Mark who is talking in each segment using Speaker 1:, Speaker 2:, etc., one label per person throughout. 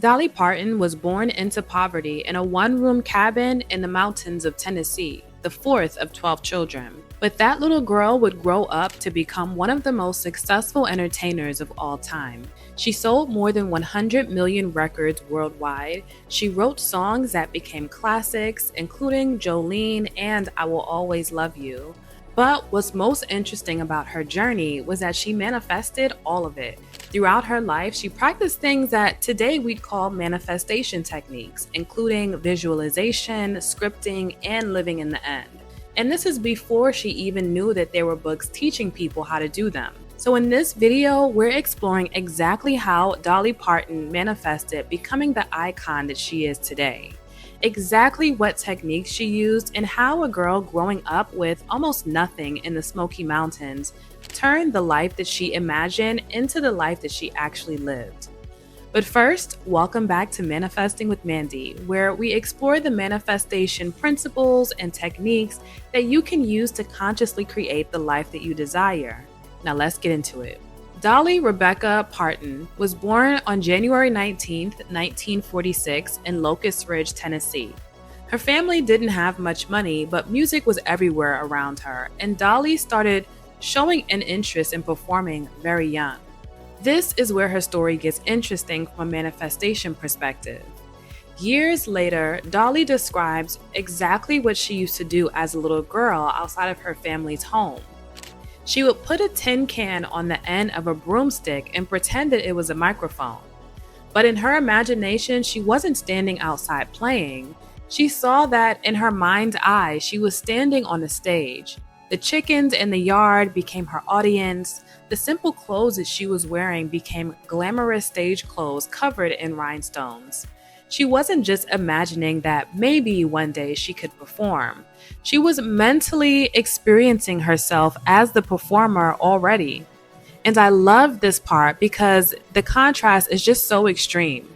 Speaker 1: Dolly Parton was born into poverty in a one-room cabin in the mountains of Tennessee, the fourth of 12 children. But that little girl would grow up to become one of the most successful entertainers of all time. She sold more than 100 million records worldwide. She wrote songs that became classics, including Jolene and I Will Always Love You. But what's most interesting about her journey was that she manifested all of it. Throughout her life, she practiced things that today we'd call manifestation techniques, including visualization, scripting, and living in the end. And this is before she even knew that there were books teaching people how to do them. So in this video, we're exploring exactly how Dolly Parton manifested becoming the icon that she is today. Exactly what techniques she used and how a girl growing up with almost nothing in the Smoky Mountains turned the life that she imagined into the life that she actually lived. But first, welcome back to Manifesting with Mandy, where we explore the manifestation principles and techniques that you can use to consciously create the life that you desire. Now let's get into it. Dolly Rebecca Parton was born on January 19, 1946 in Locust Ridge, Tennessee. Her family didn't have much money, but music was everywhere around her, and Dolly started showing an interest in performing very young. This is where her story gets interesting from a manifestation perspective. Years later, Dolly describes exactly what she used to do as a little girl outside of her family's home. She would put a tin can on the end of a broomstick and pretend that it was a microphone. But in her imagination, she wasn't standing outside playing. She saw that in her mind's eye, she was standing on a stage. The chickens in the yard became her audience. The simple clothes that she was wearing became glamorous stage clothes covered in rhinestones. She wasn't just imagining that maybe one day she could perform. She was mentally experiencing herself as the performer already. And I love this part because the contrast is just so extreme.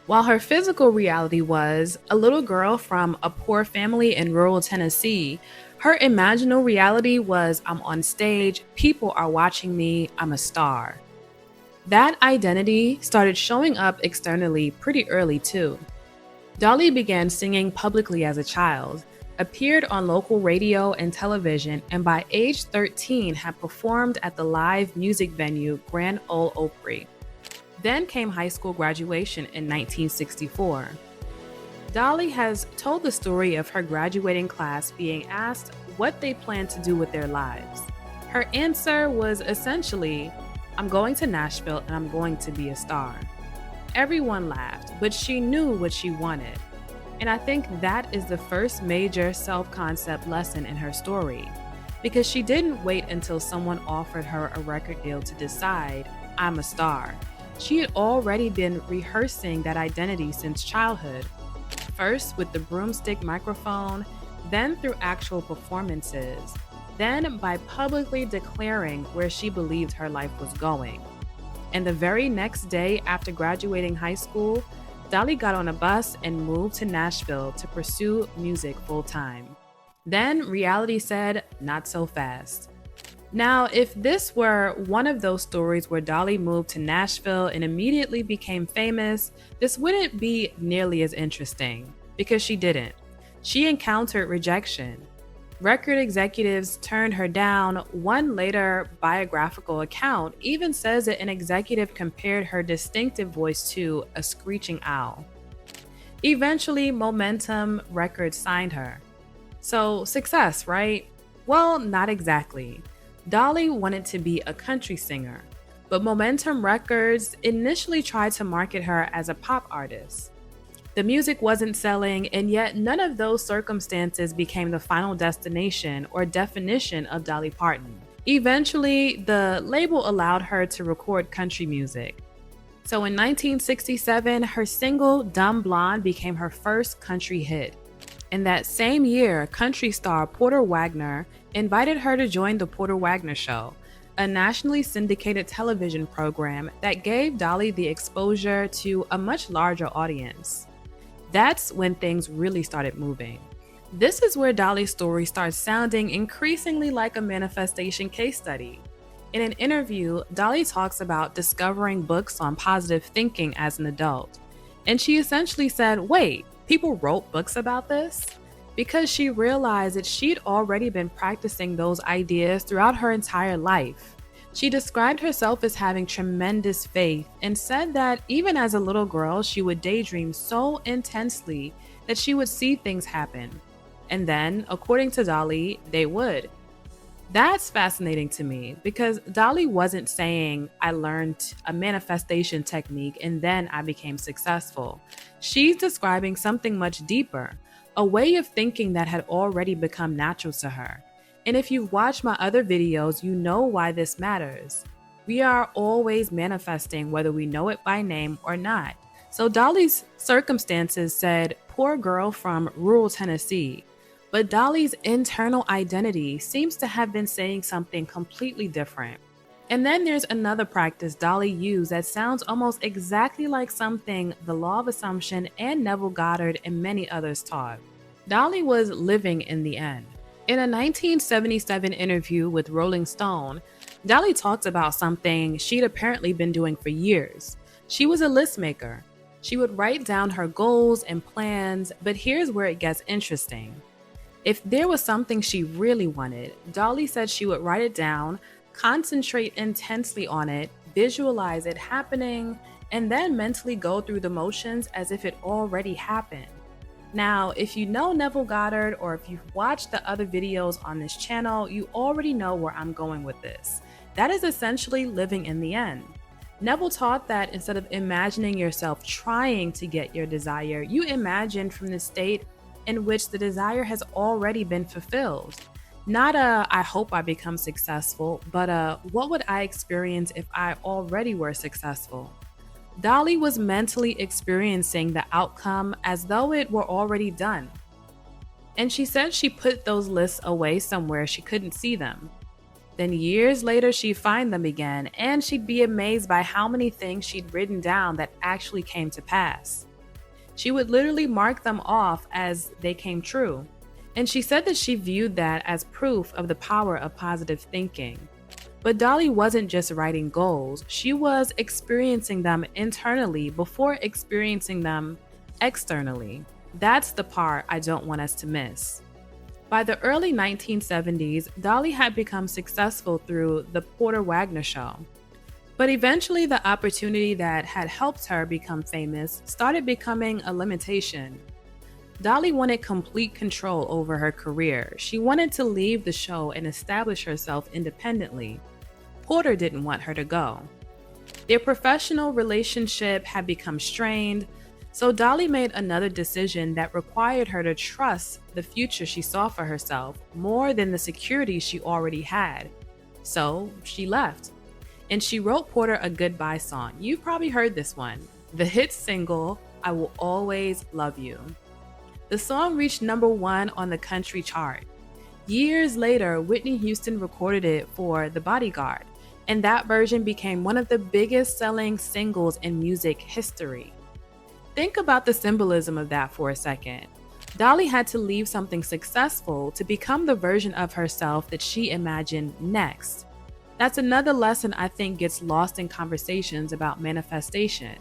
Speaker 1: While her physical reality was a little girl from a poor family in rural Tennessee, her imaginal reality was I'm on stage, people are watching me, I'm a star. That identity started showing up externally pretty early too. Dolly began singing publicly as a child, appeared on local radio and television, and by age 13 had performed at the live music venue Grand Ole Opry. Then came high school graduation in 1964. Dolly has told the story of her graduating class being asked what they plan to do with their lives. Her answer was essentially, I'm going to Nashville and I'm going to be a star. Everyone laughed, but she knew what she wanted. And I think that is the first major self-concept lesson in her story, because she didn't wait until someone offered her a record deal to decide, I'm a star. She had already been rehearsing that identity since childhood, first with the broomstick microphone, then through actual performances, then by publicly declaring where she believed her life was going. And the very next day after graduating high school, Dolly got on a bus and moved to Nashville to pursue music full-time. Then reality said, not so fast. Now, if this were one of those stories where Dolly moved to Nashville and immediately became famous, this wouldn't be nearly as interesting, because she didn't. She encountered rejection. Record executives turned her down. One later biographical account even says that an executive compared her distinctive voice to a screeching owl. Eventually, Momentum Records signed her. So, success, right? Well, not exactly. Dolly wanted to be a country singer, but Momentum Records initially tried to market her as a pop artist. The music wasn't selling, and yet none of those circumstances became the final destination or definition of Dolly Parton. Eventually, the label allowed her to record country music. So in 1967, her single Dumb Blonde became her first country hit. In that same year, country star Porter Wagoner invited her to join the Porter Wagoner Show, a nationally syndicated television program that gave Dolly the exposure to a much larger audience. That's when things really started moving. This is where Dolly's story starts sounding increasingly like a manifestation case study. In an interview, Dolly talks about discovering books on positive thinking as an adult. And she essentially said, wait, people wrote books about this? Because she realized that she'd already been practicing those ideas throughout her entire life. She described herself as having tremendous faith and said that even as a little girl, she would daydream so intensely that she would see things happen. And then, according to Dolly, they would. That's fascinating to me because Dolly wasn't saying, I learned a manifestation technique and then I became successful. She's describing something much deeper, a way of thinking that had already become natural to her. And if you've watched my other videos, you know why this matters. We are always manifesting whether we know it by name or not. So Dolly's circumstances said, poor girl from rural Tennessee. But Dolly's internal identity seems to have been saying something completely different. And then there's another practice Dolly used that sounds almost exactly like something the Law of Assumption and Neville Goddard and many others taught. Dolly was living in the end. In a 1977 interview with Rolling Stone, Dolly talked about something she'd apparently been doing for years. She was a list maker. She would write down her goals and plans, but here's where it gets interesting. If there was something she really wanted, Dolly said she would write it down, concentrate intensely on it, visualize it happening, and then mentally go through the motions as if it already happened. Now, if you know Neville Goddard or if you've watched the other videos on this channel, you already know where I'm going with this. That is essentially living in the end. Neville taught that instead of imagining yourself trying to get your desire, you imagine from the state in which the desire has already been fulfilled. Not I hope I become successful, but what would I experience if I already were successful? Dolly was mentally experiencing the outcome as though it were already done. And she said she put those lists away somewhere she couldn't see them. Then years later, she'd find them again, and she'd be amazed by how many things she'd written down that actually came to pass. She would literally mark them off as they came true. And she said that she viewed that as proof of the power of positive thinking. But Dolly wasn't just writing goals, she was experiencing them internally before experiencing them externally. That's the part I don't want us to miss. By the early 1970s, Dolly had become successful through the Porter Wagner Show. But eventually, the opportunity that had helped her become famous started becoming a limitation. Dolly wanted complete control over her career. She wanted to leave the show and establish herself independently. Porter didn't want her to go. Their professional relationship had become strained, so Dolly made another decision that required her to trust the future she saw for herself more than the security she already had. So she left. And she wrote Porter a goodbye song. You've probably heard this one. The hit single, I Will Always Love You. The song reached #1 on the country chart. Years later, Whitney Houston recorded it for The Bodyguard, and that version became one of the biggest selling singles in music history. Think about the symbolism of that for a second. Dolly had to leave something successful to become the version of herself that she imagined next. That's another lesson I think gets lost in conversations about manifestation.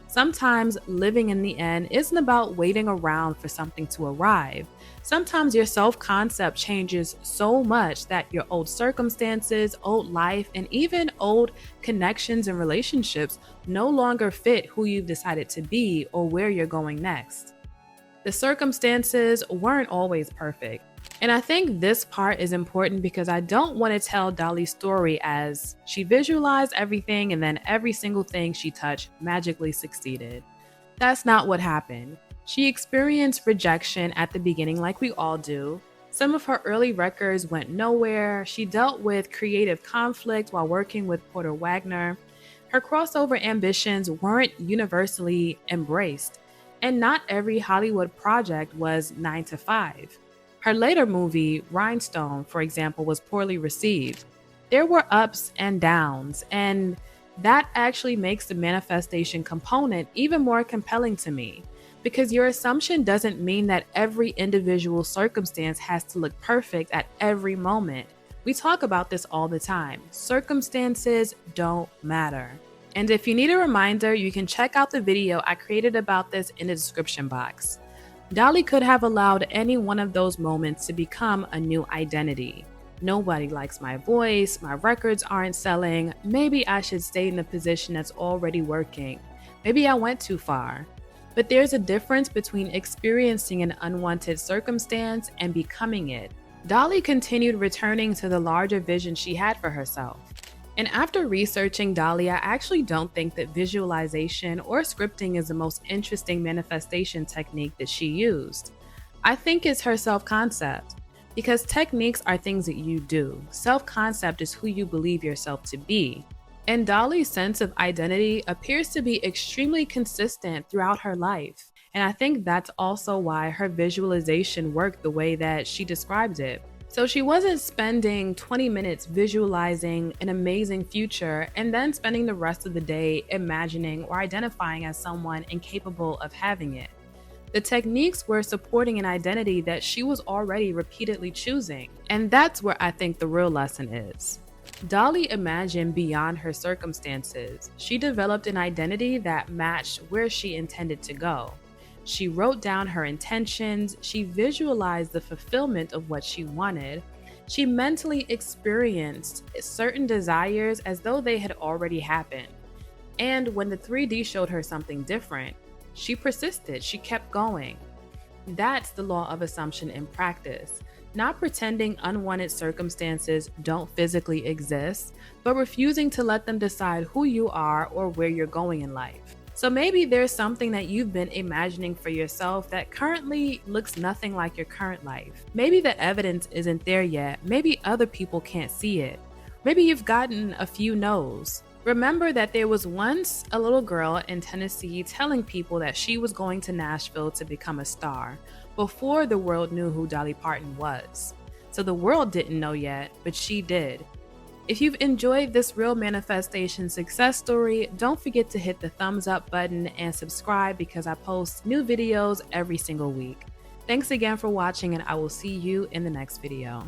Speaker 1: Sometimes living in the end isn't about waiting around for something to arrive. Sometimes your self-concept changes so much that your old circumstances, old life, and even old connections and relationships no longer fit who you've decided to be or where you're going next. The circumstances weren't always perfect. And I think this part is important because I don't want to tell Dolly's story as she visualized everything and then every single thing she touched magically succeeded. That's not what happened. She experienced rejection at the beginning like we all do. Some of her early records went nowhere. She dealt with creative conflict while working with Porter Wagner. Her crossover ambitions weren't universally embraced. And not every Hollywood project was 9 to 5. Her later movie, Rhinestone, for example, was poorly received. There were ups and downs, and that actually makes the manifestation component even more compelling to me, because your assumption doesn't mean that every individual circumstance has to look perfect at every moment. We talk about this all the time. Circumstances don't matter. And if you need a reminder, you can check out the video I created about this in the description box. Dolly could have allowed any one of those moments to become a new identity. Nobody likes my voice, my records aren't selling, maybe I should stay in the position that's already working. Maybe I went too far. But there's a difference between experiencing an unwanted circumstance and becoming it. Dolly continued returning to the larger vision she had for herself. And after researching Dolly, I actually don't think that visualization or scripting is the most interesting manifestation technique that she used. I think it's her self-concept. Because techniques are things that you do. Self-concept is who you believe yourself to be. And Dolly's sense of identity appears to be extremely consistent throughout her life. And I think that's also why her visualization worked the way that she described it. So she wasn't spending 20 minutes visualizing an amazing future and then spending the rest of the day imagining or identifying as someone incapable of having it. The techniques were supporting an identity that she was already repeatedly choosing. And that's where I think the real lesson is. Dolly imagined beyond her circumstances. She developed an identity that matched where she intended to go. She wrote down her intentions, she visualized the fulfillment of what she wanted, she mentally experienced certain desires as though they had already happened. And when the 3D showed her something different, she persisted, she kept going. That's the law of assumption in practice. Not pretending unwanted circumstances don't physically exist, but refusing to let them decide who you are or where you're going in life. So maybe there's something that you've been imagining for yourself that currently looks nothing like your current life. Maybe the evidence isn't there yet. Maybe other people can't see it. Maybe you've gotten a few no's. Remember that there was once a little girl in Tennessee telling people that she was going to Nashville to become a star before the world knew who Dolly Parton was. So the world didn't know yet, but she did. If you've enjoyed this real manifestation success story, don't forget to hit the thumbs up button and subscribe because I post new videos every single week. Thanks again for watching and I will see you in the next video.